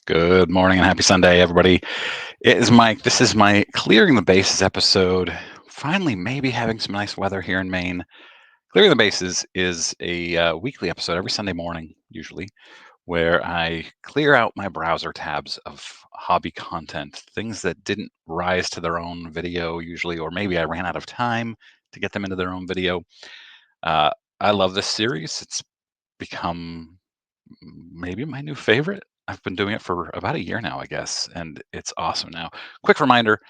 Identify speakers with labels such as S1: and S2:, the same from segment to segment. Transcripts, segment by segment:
S1: Good morning and happy Sunday, everybody. It is Mike. This is my Clearing the Bases episode. Finally, maybe having some nice weather here in Maine. Clearing the Bases is a weekly episode every Sunday morning, usually, where I clear out my browser tabs of hobby content, things that didn't rise to their own video, usually, or maybe I ran out of time to get them into their own video. Uh, I love this series. It's become maybe my new favorite. I've been doing it for about a year now, I guess, and it's awesome now. Quick reminder,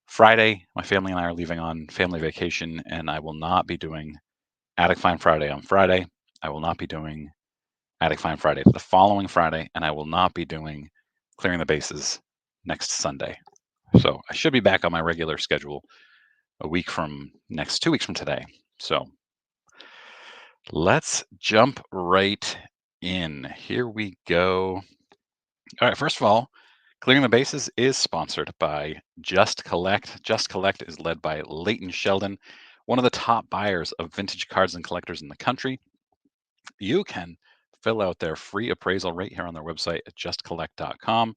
S1: Friday, my family and I are leaving on family vacation, and I will not be doing Attic Find Friday on Friday. I will not be doing Attic Find Friday the following Friday, and I will not be doing Clearing the Bases next Sunday. So I should be back on my regular schedule a week from next 2 weeks from today. So let's jump right in. Here we go. All right, first of all, Clearing the Bases is sponsored by Just Collect. Just Collect is led by Leighton Sheldon, one of the top buyers of vintage cards and collectors in the country. You can fill out their free appraisal right here on their website at justcollect.com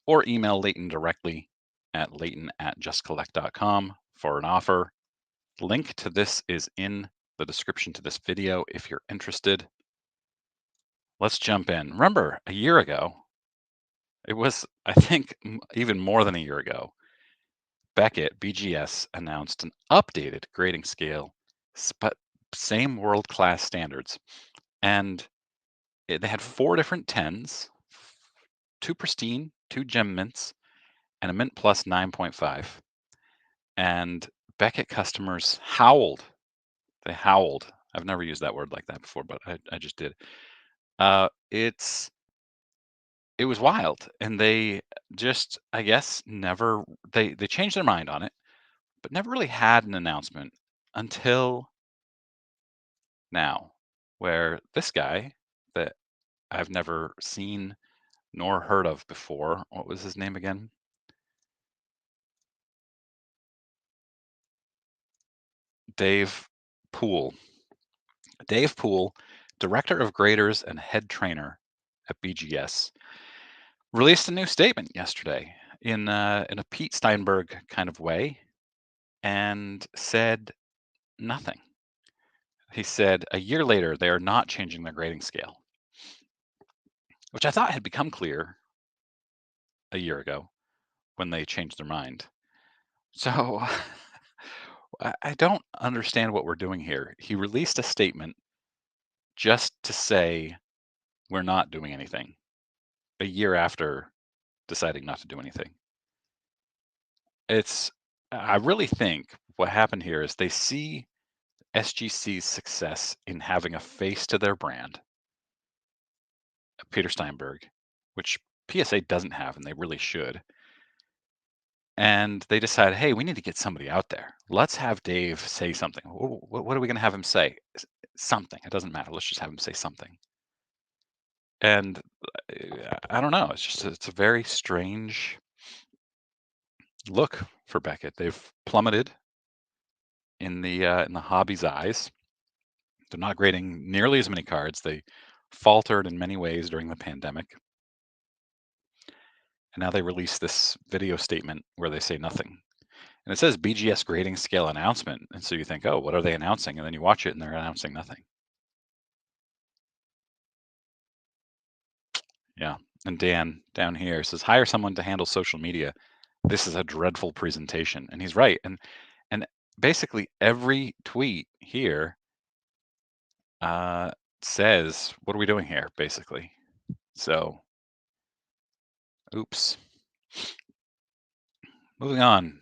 S1: or email Leighton directly at leighton@justcollect.com for an offer. Link to this is in the description to this video if you're interested. Let's jump in. Remember, a year ago, it was, I think, even more than a year ago, Beckett, BGS, announced an updated grading scale, but same world-class standards. And they had 4 different 10s, 2 pristine, 2 gem mints, and a mint plus 9.5. And Beckett customers howled. They howled. I've never used that word like that before, but I just did. It was wild, and they just, I guess, never they changed their mind on it, but never really had an announcement until now, where this guy that I've never seen nor heard of before, what was his name again? Dave Poole. Dave Poole, director of graders and head trainer at BGS, released a new statement yesterday in a Pete Steinberg kind of way, and said nothing. He said a year later they are not changing their grading scale, which I thought had become clear a year ago when they changed their mind. So I don't understand what we're doing here. He released a statement just to say we're not doing anything a year after deciding not to do anything. It's, I really think what happened here is they see SGC's success in having a face to their brand, Peter Steinberg, which PSA doesn't have, and they really should. And they decided, hey, we need to get somebody out there. Let's have Dave say something. What are we going to have him say? Something. It doesn't matter. Let's just have him say something. And I don't know. It's a very strange look for Beckett. They've plummeted in the hobby's eyes. They're not grading nearly as many cards. They faltered in many ways during the pandemic. And now they release this video statement where they say nothing. And it says BGS grading scale announcement. And so you think, oh, what are they announcing? And then you watch it and they're announcing nothing. Yeah. And Dan down here says, hire someone to handle social media. This is a dreadful presentation. And he's right. And basically every tweet here says, what are we doing here, basically? So, oops. Moving on.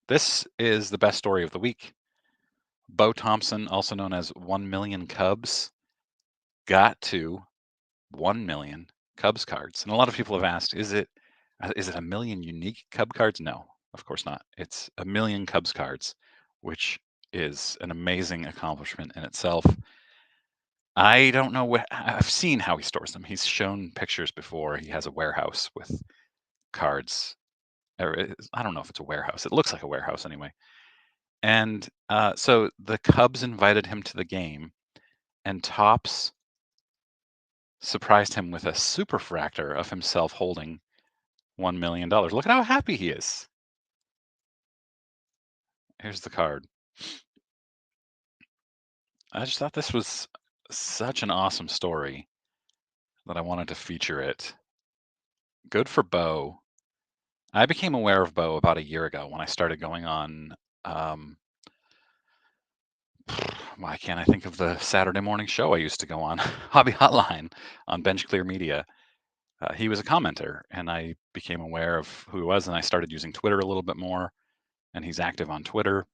S1: This is the best story of the week. Beau Thompson, also known as 1 million Cubs, got to 1 million Cubs cards. And a lot of people have asked, is it a million unique Cub cards? No, of course not. It's a million Cubs cards, which is an amazing accomplishment in itself. I don't know what I've seen how he stores them. He's shown pictures before. He has a warehouse with cards. I don't know if it's a warehouse. It looks like a warehouse anyway. And so the Cubs invited him to the game, and Topps surprised him with a superfractor of himself holding $1 million. Look at how happy he is. Here's the card. I just thought this was such an awesome story that I wanted to feature it. Good for Beau. I became aware of Beau about a year ago when I started going on. Um, why can't I think of the Saturday morning show I used to go on, Hobby Hotline on Bench Clear Media? He was a commenter, and I became aware of who he was, and I started using Twitter a little bit more. And he's active on Twitter.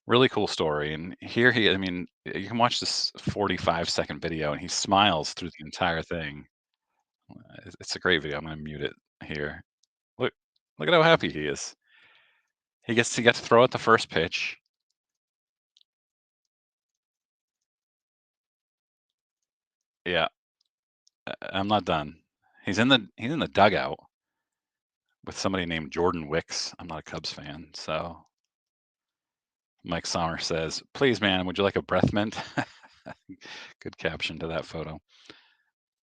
S1: Really cool story. And here he, I mean, you can watch this 45-second video, and he smiles through the entire thing. It's a great video. I'm going to mute it here. Look, look at how happy he is. He gets to throw out the first pitch. Yeah, I'm not done. He's in the dugout with somebody named Jordan Wicks. I'm not a Cubs fan, so Mike Sommer says, "Please, man, would you like a breath mint?" Good caption to that photo.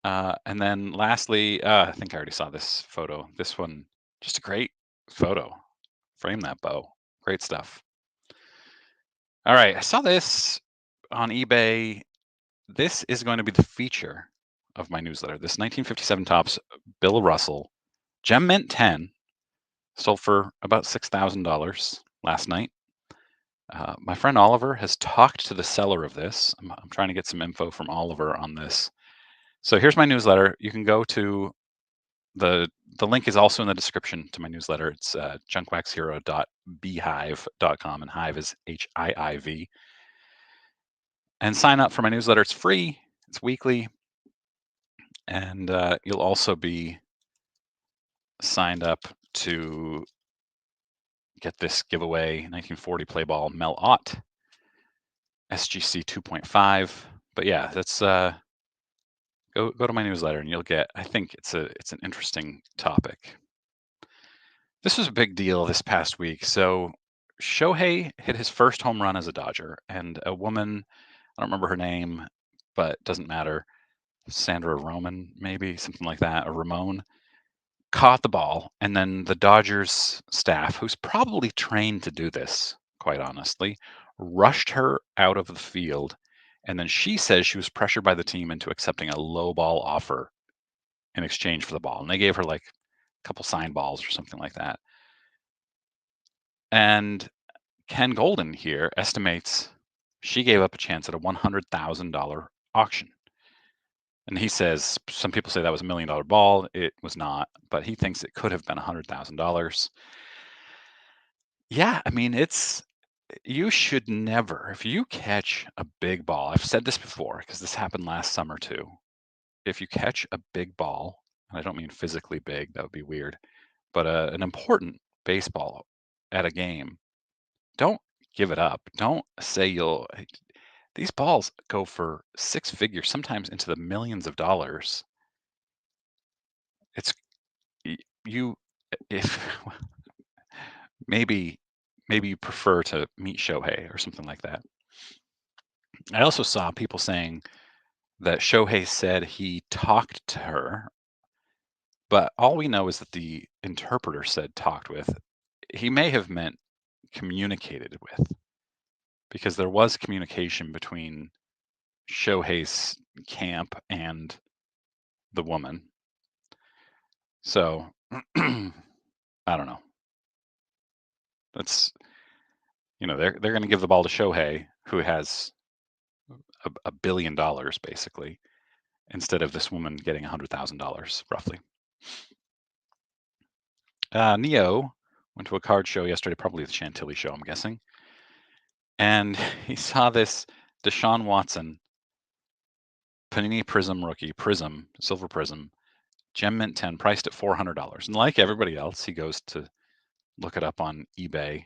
S1: And then lastly, I think I already saw this photo. This one, just a great photo. Frame that Beau. Great stuff. All right, I saw this on eBay. This is going to be the feature of my newsletter. This 1957 Topps Bill Russell Gem Mint 10 sold for about $6,000 last night. My friend Oliver has talked to the seller of this. I'm trying to get some info from Oliver on this. So here's my newsletter. You can go to the link is also in the description to my newsletter. It's junkwaxhero.beehive.com, and hive is HIIV. And sign up for my newsletter. It's free. It's weekly, and you'll also be signed up to get this giveaway 1940 play ball Mel Ott SGC 2.5. But yeah, that's go to my newsletter and you'll get. I think it's an interesting topic. This was a big deal this past week. So Shohei hit his first home run as a Dodger, and a woman, I don't remember her name, but it doesn't matter. Sandra Roman, maybe something like that, or Ramon, caught the ball, and then the Dodgers staff, who's probably trained to do this, quite honestly, rushed her out of the field. And then she says she was pressured by the team into accepting a low ball offer in exchange for the ball. And they gave her like a couple signed balls or something like that. And Ken Golden here estimates she gave up a chance at a $100,000 auction. And he says some people say that was $1 million ball. It was not, but he thinks it could have been $100,000. Yeah, I mean, you should never, if you catch a big ball, I've said this before because this happened last summer too. If you catch a big ball, and I don't mean physically big, that would be weird, but an important baseball at a game, don't give it up. Don't say these balls go for six figures, sometimes into the millions of dollars. It's you if maybe maybe you prefer to meet Shohei or something like that. I also saw people saying that Shohei said he talked to her, but all we know is that the interpreter said talked with. He may have meant communicated with, because there was communication between Shohei's camp and the woman. So I don't know. That's they're going to give the ball to Shohei, who has $1 billion basically, instead of this woman getting $100,000 roughly. Neo went to a card show yesterday, probably the Chantilly show, I'm guessing, and he saw this Deshaun Watson Panini Prism rookie, Prism, Silver Prism, Gem Mint 10, priced at $400. And like everybody else, he goes to look it up on eBay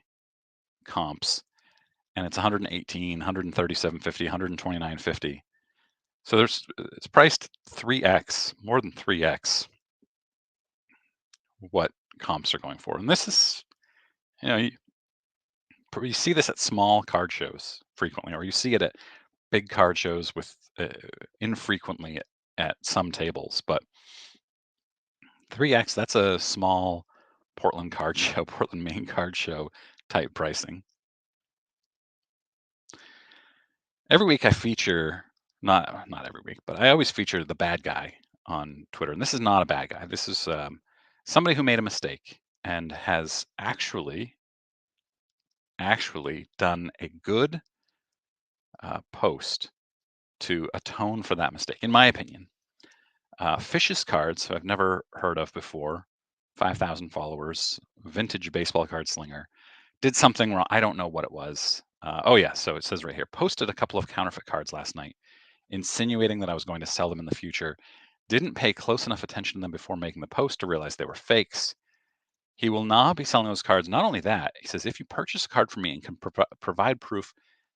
S1: comps, and it's 118, 137.50, 129.50. So it's priced 3x, more than 3x what comps are going for. And this is, you see this at small card shows frequently, or you see it at big card shows with infrequently at some tables, but 3x, that's a small Portland card show, Portland, Maine card show type pricing. Every week I feature, not every week, but I always feature the bad guy on Twitter. And this is not a bad guy. This is somebody who made a mistake and has actually done a good post to atone for that mistake, in my opinion. Fish's Cards, who I've never heard of before, 5,000 followers, vintage baseball card slinger, did something wrong. I don't know what it was. Oh, yeah. So it says right here, posted a couple of counterfeit cards last night, insinuating that I was going to sell them in the future. Didn't pay close enough attention to them before making the post to realize they were fakes. He will not be selling those cards. Not only that, he says, if you purchase a card from me and can provide proof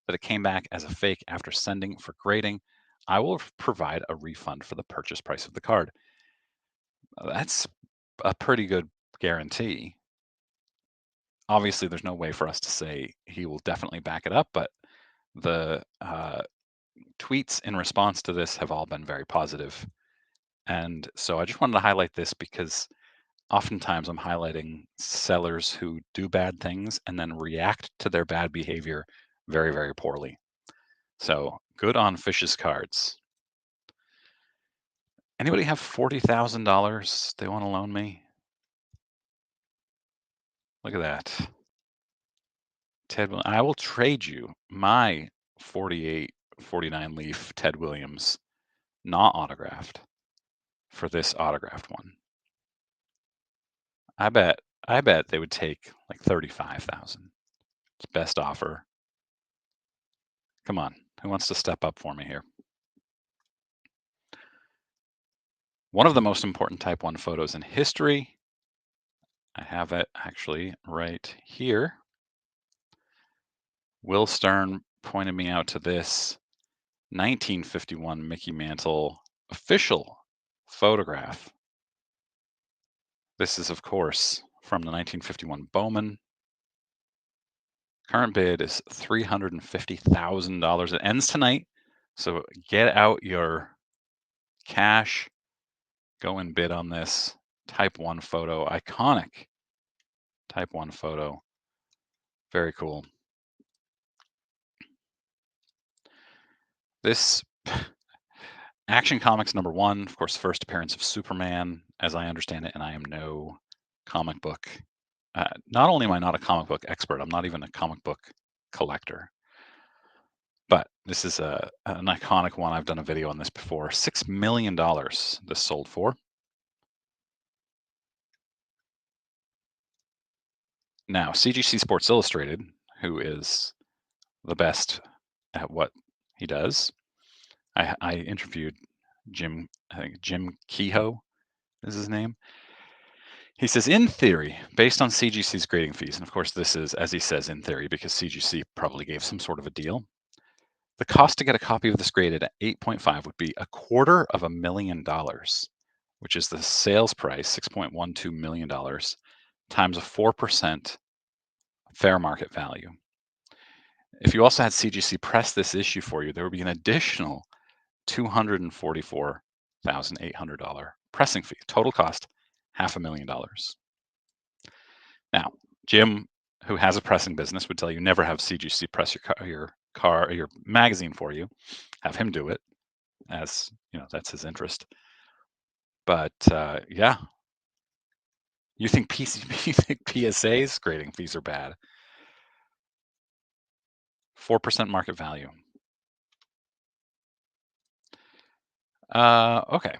S1: that it came back as a fake after sending for grading, I will provide a refund for the purchase price of the card. That's a pretty good guarantee. Obviously, there's no way for us to say he will definitely back it up, but the tweets in response to this have all been very positive. And so I just wanted to highlight this because oftentimes I'm highlighting sellers who do bad things and then react to their bad behavior very, very poorly. So good on Fish's Cards. Anybody have $40,000 they want to loan me? Look at that. Ted, I will trade you my 48, 49 leaf Ted Williams, not autographed, for this autographed one. I bet they would take like 35,000. It's best offer. Come on, who wants to step up for me here? One of the most important Type 1 photos in history. I have it actually right here. Will Stern pointed me out to this 1951 Mickey Mantle official photograph. This is, of course, from the 1951 Bowman. Current bid is $350,000. It ends tonight, so get out your cash. Go and bid on this Type 1 photo. Iconic Type 1 photo. Very cool. This Action Comics #1, of course, first appearance of Superman, as I understand it, and I am no comic book. Not only am I not a comic book expert, I'm not even a comic book collector. But this is an iconic one. I've done a video on this before. $6 million this sold for. Now, CGC Sports Illustrated, who is the best at what he does, I interviewed Jim, I think Jim Kehoe is his name. He says, in theory, based on CGC's grading fees, and of course this is, as he says, in theory, because CGC probably gave some sort of a deal, the cost to get a copy of this graded at 8.5 would be $250,000, which is the sales price, $6.12 million, times a 4% fair market value. If you also had CGC press this issue for you, there would be an additional $244,800 pressing fee. Total cost, $500,000. Now, Jim, who has a pressing business, would tell you never have CGC press your magazine for you. Have him do it, as you know, that's his interest. But yeah, you think you think PSA's grading fees are bad? 4% market value. Okay.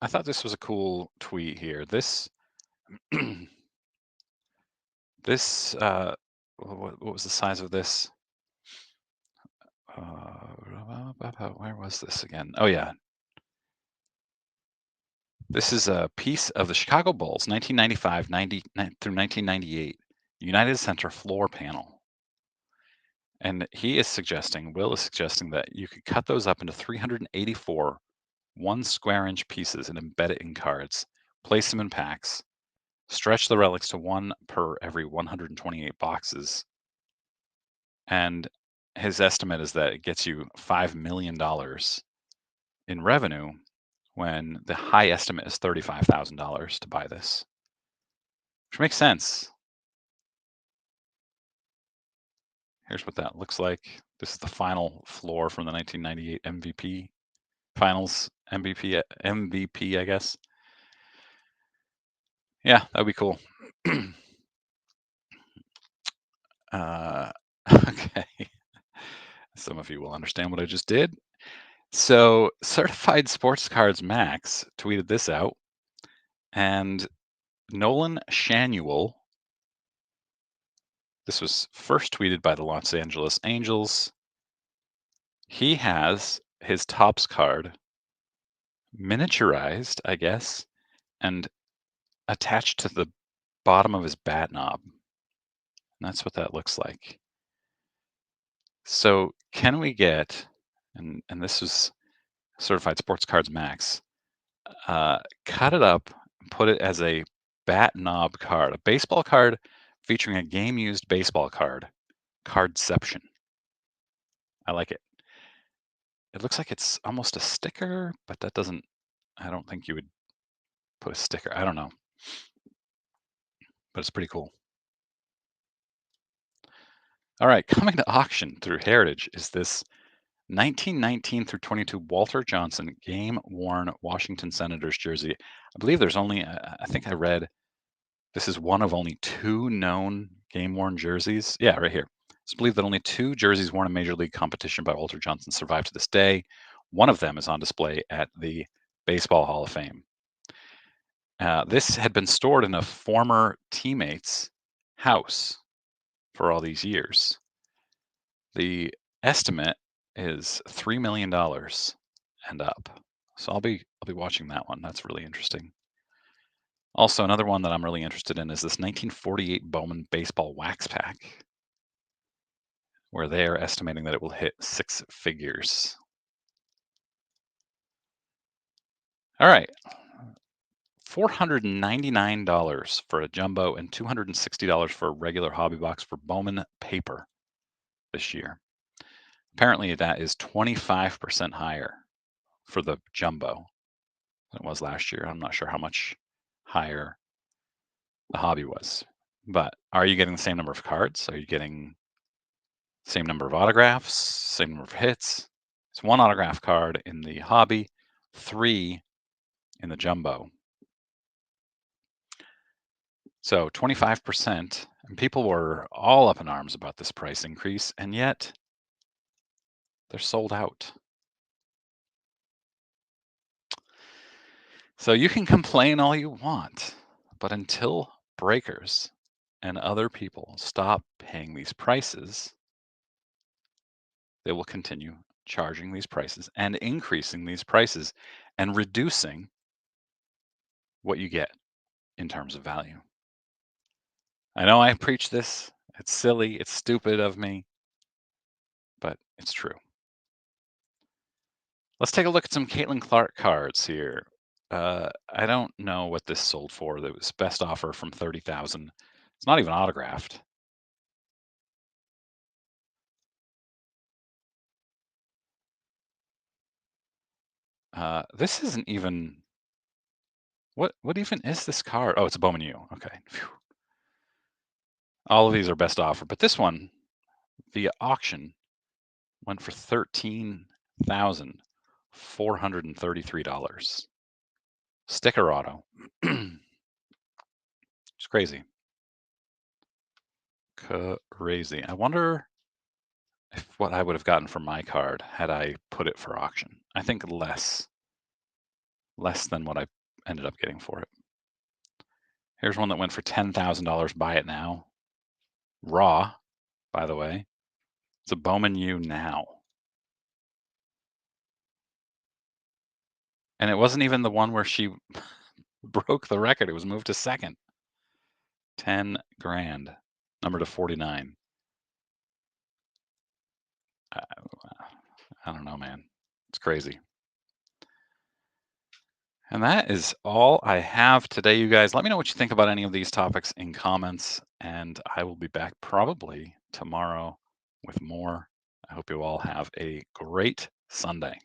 S1: I thought this was a cool tweet here. This this what was the size of this? Where was this again? Oh yeah. This is a piece of the Chicago Bulls 1995 through 1998 United Center floor panel. And Will is suggesting that you could cut those up into 384 1 square inch pieces and embed it in cards, place them in packs, stretch the relics to one per every 128 boxes. And his estimate is that it gets you $5 million in revenue when the high estimate is $35,000 to buy this, which makes sense. Here's what that looks like. This is the final floor from the 1998 MVP Finals MVP, I guess. Yeah, that'd be cool. uh, okay, some of you will understand what I just did. So, Certified Sports Cards Max tweeted this out, and Nolan Shanuel, this was first tweeted by the Los Angeles Angels. He has his Topps card miniaturized, I guess, and attached to the bottom of his bat knob. And that's what that looks like. So, can we get, and this was Certified Sports Cards Max, cut it up and put it as a bat knob card, a baseball card featuring a game used baseball card, Cardception. I like it. It looks like it's almost a sticker, but that doesn't, I don't think you would put a sticker. I don't know, but it's pretty cool. All right, coming to auction through Heritage is this 1919 through 22 Walter Johnson game worn Washington Senators jersey. I believe there's only, I think I read this is one of only two known game worn jerseys. Yeah, right here. It's believed that only two jerseys worn in Major League competition by Walter Johnson survive to this day. One of them is on display at the Baseball Hall of Fame. This had been stored in a former teammate's house for all these years. The estimate is $3 million and up. So I'll be watching that one. That's really interesting. Also, another one that I'm really interested in is this 1948 Bowman baseball wax pack, where they are estimating that it will hit six figures. All right, $499 for a jumbo and $260 for a regular hobby box for Bowman paper this year. Apparently, that is 25% higher for the jumbo than it was last year. I'm not sure how much higher the hobby was. But are you getting the same number of cards? Are you getting same number of autographs, same number of hits? It's one autograph card in the hobby, three in the jumbo. So 25%, and people were all up in arms about this price increase, and yet they're sold out. So you can complain all you want, but until breakers and other people stop paying these prices, they will continue charging these prices and increasing these prices and reducing what you get in terms of value. I know I preach this. It's silly. It's stupid of me, but it's true. Let's take a look at some Caitlin Clark cards here. I don't know what this sold for. That was best offer from 30,000. It's not even autographed. This isn't even what even is this card? Oh, it's a Bowman U. Okay. Phew. All of these are best offer, but this one via auction went for $13,433. Sticker auto. It's crazy. Crazy. I wonder if what I would have gotten for my card had I put it for auction. I think less than what I ended up getting for it. Here's one that went for $10,000. Buy it now. Raw, by the way. It's a Bowman U now. And it wasn't even the one where she broke the record. It was moved to second. 10 grand. Number to 49. I, I don't know, man. It's crazy. And that is all I have today, you guys. Let me know what you think about any of these topics in comments, and I will be back probably tomorrow with more. I hope you all have a great Sunday.